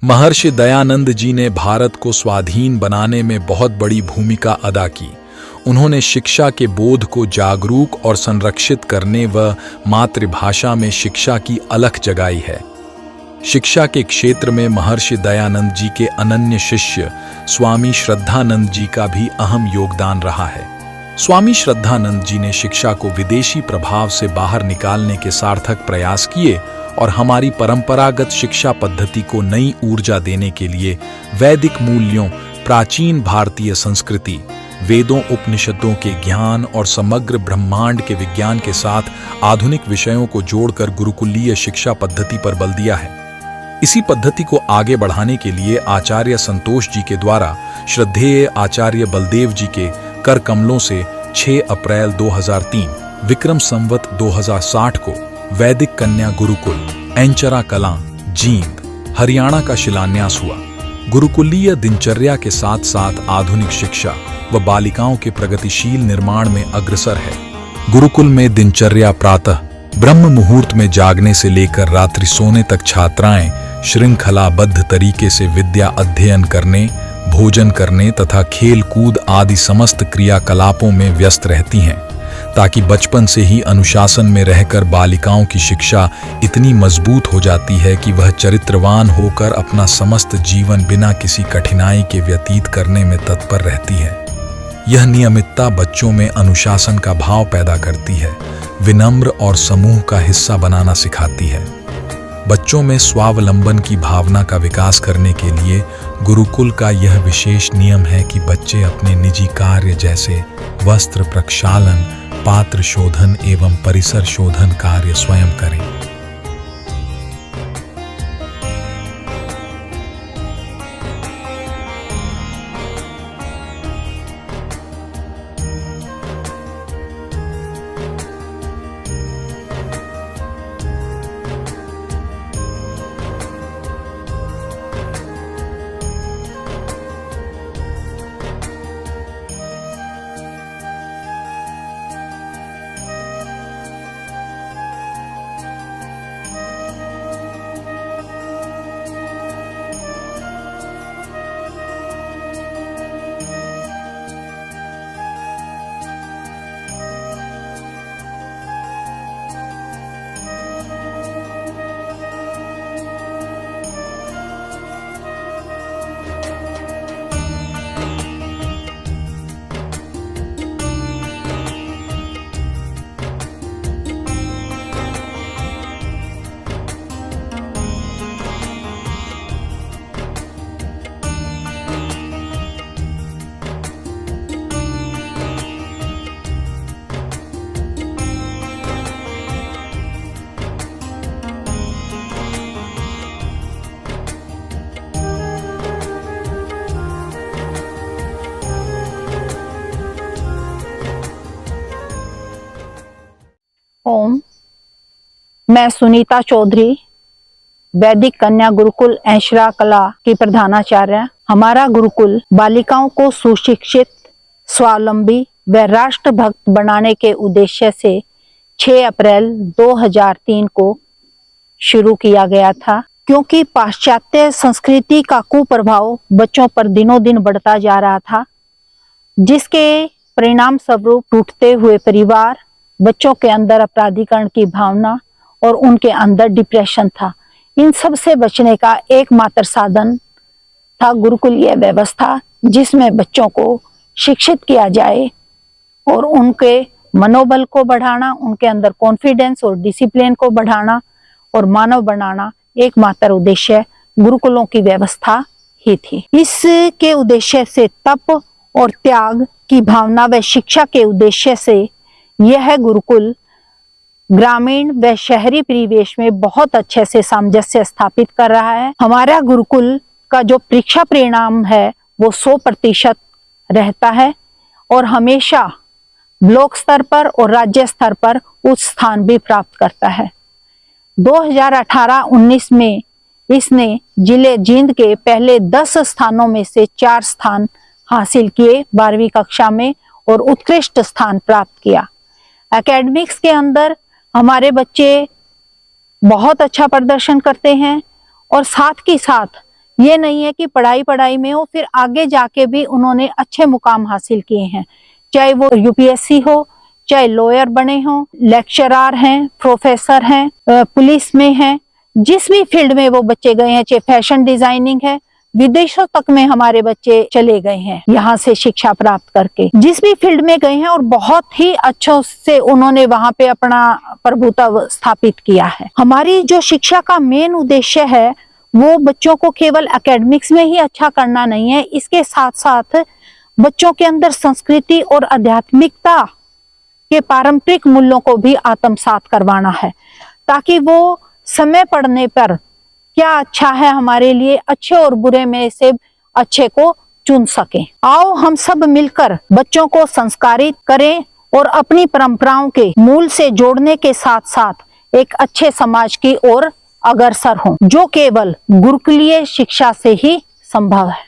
महर्षि दयानंद जी ने भारत को स्वाधीन बनाने में बहुत बड़ी भूमिका अदा की। उन्होंने शिक्षा के बोध को जागरूक और संरक्षित करने व मातृभाषा में शिक्षा की अलख जगाई है। शिक्षा के क्षेत्र में महर्षि दयानंद जी के अनन्य शिष्य स्वामी श्रद्धानंद जी का भी अहम योगदान रहा है। स्वामी श्रद्धानंद जी ने शिक्षा को विदेशी प्रभाव से बाहर निकालने के सार्थक प्रयास किए और हमारी परंपरागत शिक्षा पद्धति को नई ऊर्जा देने के लिए वैदिक मूल्यों, प्राचीन भारतीय संस्कृति, वेदों, उपनिषदों के ज्ञान और समग्र ब्रह्मांड के विज्ञान के साथ आधुनिक विषयों को जोड़कर गुरुकुलीय शिक्षा पद्धति पर बल दिया है। इसी पद्धति को आगे बढ़ाने के लिए आचार्य संतोष जी के द्वारा श्रद्धेय आचार्य बलदेव जी के कर कमलों से 6 अप्रैल 2003 विक्रम संवत 2060 को वैदिक कन्या गुरुकुल एंचरा कलां, जींद, हरियाणा का शिलान्यास हुआ। गुरुकुलीय दिनचर्या के साथ साथ आधुनिक शिक्षा व बालिकाओं के प्रगतिशील निर्माण में अग्रसर है। गुरुकुल में दिनचर्या प्रातः ब्रह्म मुहूर्त में जागने से लेकर रात्रि सोने तक छात्राएं श्रृंखलाबद्ध तरीके से विद्या अध्ययन करने, भोजन करने तथा खेल कूद आदि समस्त क्रियाकलापों में व्यस्त रहती हैं, ताकि बचपन से ही अनुशासन में रहकर बालिकाओं की शिक्षा इतनी मजबूत हो जाती है कि वह चरित्रवान होकर अपना समस्त जीवन बिना किसी कठिनाई के व्यतीत करने में तत्पर रहती है। यह नियमितता बच्चों में अनुशासन का भाव पैदा करती है, विनम्र और समूह का हिस्सा बनाना सिखाती है। बच्चों में स्वावलंबन की भावना का विकास करने के लिए गुरुकुल का यह विशेष नियम है कि बच्चे अपने निजी कार्य जैसे वस्त्र प्रक्षालन, पात्र शोधन एवं परिसर शोधन कार्य स्वयं करें। ओम। मैं सुनीता चौधरी, वैदिक कन्या गुरुकुल एंचरा कला की प्रधानाचार्य। हमारा गुरुकुल बालिकाओं को सुशिक्षित, स्वावलंबी व राष्ट्रभक्त बनाने के उद्देश्य से 6 अप्रैल 2003 को शुरू किया गया था। क्योंकि पाश्चात्य संस्कृति का कुप्रभाव बच्चों पर दिनों दिन बढ़ता जा रहा था, जिसके परिणाम स्वरूप टूटते हुए परिवार, बच्चों के अंदर अपराधीकरण की भावना और उनके अंदर डिप्रेशन था। इन सब से बचने का एकमात्र साधन था गुरुकुलीय व्यवस्था, जिसमें बच्चों को शिक्षित किया जाए और उनके मनोबल को बढ़ाना, उनके अंदर कॉन्फिडेंस और डिसिप्लिन को बढ़ाना और मानव बनाना एकमात्र उद्देश्य गुरुकुलों की व्यवस्था ही थी। इसके उद्देश्य से तप और त्याग की भावना व शिक्षा के उद्देश्य से यह गुरुकुल ग्रामीण व शहरी परिवेश में बहुत अच्छे से सामंजस्य स्थापित कर रहा है। हमारा गुरुकुल का जो परीक्षा परिणाम है वो 100% रहता है और हमेशा ब्लॉक स्तर पर और राज्य स्तर पर उच्च स्थान भी प्राप्त करता है। 2018-19 में इसने जिले जींद के पहले 10 स्थानों में से 4 स्थान हासिल किए 12वीं कक्षा में और उत्कृष्ट स्थान प्राप्त किया। एकेडमिक्स के अंदर हमारे बच्चे बहुत अच्छा प्रदर्शन करते हैं और साथ ही साथ ये नहीं है कि पढ़ाई पढ़ाई में हो, फिर आगे जाके भी उन्होंने अच्छे मुकाम हासिल किए हैं, चाहे वो यूपीएससी हो, चाहे लॉयर बने हो, लेक्चरर हैं, प्रोफेसर हैं, पुलिस में हैं, जिस भी फील्ड में वो बच्चे गए हैं, चाहे फैशन डिजाइनिंग है, विदेशों तक में हमारे बच्चे चले गए हैं यहाँ से शिक्षा प्राप्त करके, जिस भी फील्ड में गए हैं, और बहुत ही अच्छों से उन्होंने वहां पे अपना प्रभुत्व स्थापित किया है। हमारी जो शिक्षा का मेन उद्देश्य है वो बच्चों को केवल एकेडमिक्स में ही अच्छा करना नहीं है, इसके साथ साथ बच्चों के अंदर संस्कृति और आध्यात्मिकता के पारंपरिक मूल्यों को भी आत्मसात करवाना है, ताकि वो समय पड़ने पर क्या अच्छा है हमारे लिए, अच्छे और बुरे में से अच्छे को चुन सकें। आओ हम सब मिलकर बच्चों को संस्कारित करें और अपनी परंपराओं के मूल से जोड़ने के साथ साथ एक अच्छे समाज की ओर अग्रसर हों, जो केवल गुरुकुलीय शिक्षा से ही संभव है।